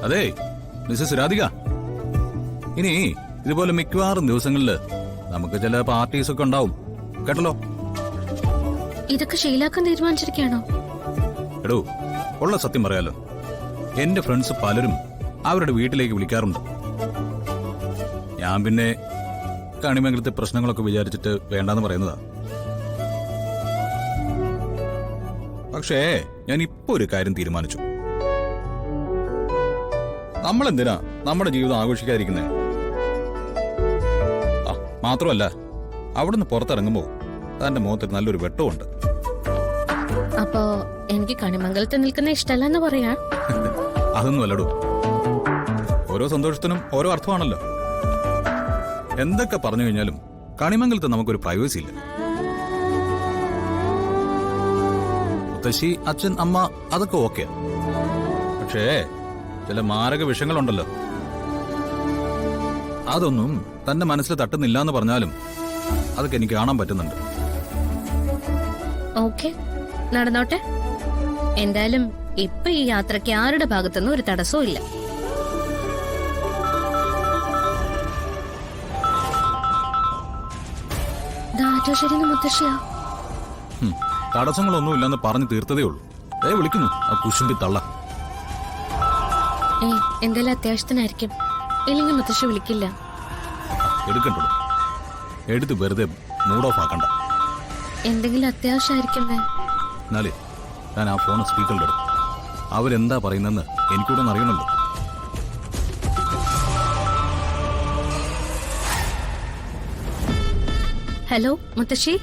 അതെ മിസ്സസ് രാധിക, ഇനി ഇതുപോലെ മിക്കവാറും ദിവസങ്ങളില് നമുക്ക് ചില പാർട്ടീസ് ഒക്കെ ഉണ്ടാവും കേട്ടല്ലോ. ഇതൊക്കെ ശീലാക്കാൻ തീരുമാനിച്ചിരിക്കുകയാണോ? എടോ, ഉള്ള സത്യം പറയാലോ, എന്റെ ഫ്രണ്ട്സ് പലരും അവരുടെ വീട്ടിലേക്ക് വിളിക്കാറുണ്ട്. ഞാൻ പിന്നെ കണിമംഗലത്തെ പ്രശ്നങ്ങളൊക്കെ വിചാരിച്ചിട്ട് വേണ്ടാന്ന് പറയുന്നതാ. പക്ഷേ ഞാൻ ഇപ്പൊ ഒരു കാര്യം തീരുമാനിച്ചു. നമ്മളെന്തിനാ നമ്മുടെ ജീവിതം ആഘോഷിക്കാതിരിക്കുന്നേ? മാത്രമല്ല, അവിടുന്ന് പുറത്തിറങ്ങുമ്പോ തന്റെ മുഖത്ത് നല്ലൊരു വെട്ടമുണ്ട്. അപ്പോ എനിക്ക് കണിമംഗലത്ത് നിൽക്കുന്ന ഇഷ്ടമല്ലെന്ന് പറയാ? അതൊന്നും അല്ലടോ, ഓരോ സന്തോഷത്തിനും ഓരോ അർത്ഥമാണല്ലോ. എന്തൊക്കെ പറഞ്ഞു കഴിഞ്ഞാലും കണിമംഗലത്ത് നമുക്കൊരു പ്രൈവസി ഇല്ല. മുത്തശ്ശി, അച്ഛൻ, അമ്മ അതൊക്കെ ഓക്കെ. പക്ഷേ ചില മാരക വിഷയങ്ങളുണ്ടല്ലോ, അതൊന്നും തന്റെ മനസ്സിൽ തട്ടുന്നില്ല എന്ന് പറഞ്ഞാലും അതൊക്കെ എനിക്ക് കാണാൻ പറ്റുന്നുണ്ട്. ഓക്കെ, നടന്നോട്ടെ. എന്തായാലും ഇപ്പൊ ഈ യാത്രയ്ക്ക് ആരുടെ ഭാഗത്തുനിന്നും ഒരു തടസ്സവും ഇല്ല. ശരി മുത്തശ്ശിയാ. തടസ്സങ്ങളൊന്നുമില്ലെന്ന് പറഞ്ഞു തീർത്തതേ ഉള്ളൂ. വിളിക്കുന്നു ആ കുശുമ്പി തള്ള. എന്തെല്ലാം അത്യാവശ്യത്തിനായിരിക്കും, ഇല്ലെങ്കിൽ മുത്തശ്ശി വിളിക്കില്ല. എടുക്കണ്ടോ, എടുത്ത് വെറുതെ മൂഡ് ഓഫ് ആക്കണ്ട. എന്തെങ്കിലും അത്യാവശ്യമായിരിക്കുന്നേ. എന്നാലേ ഞാൻ ആ ഫോൺ സ്പീക്കറിൽ ഇടും. അവരെന്താ പറയുന്നെന്ന് എനിക്കൂടെ അറിയണല്ലോ. ഹലോ മുത്തശ്ശി.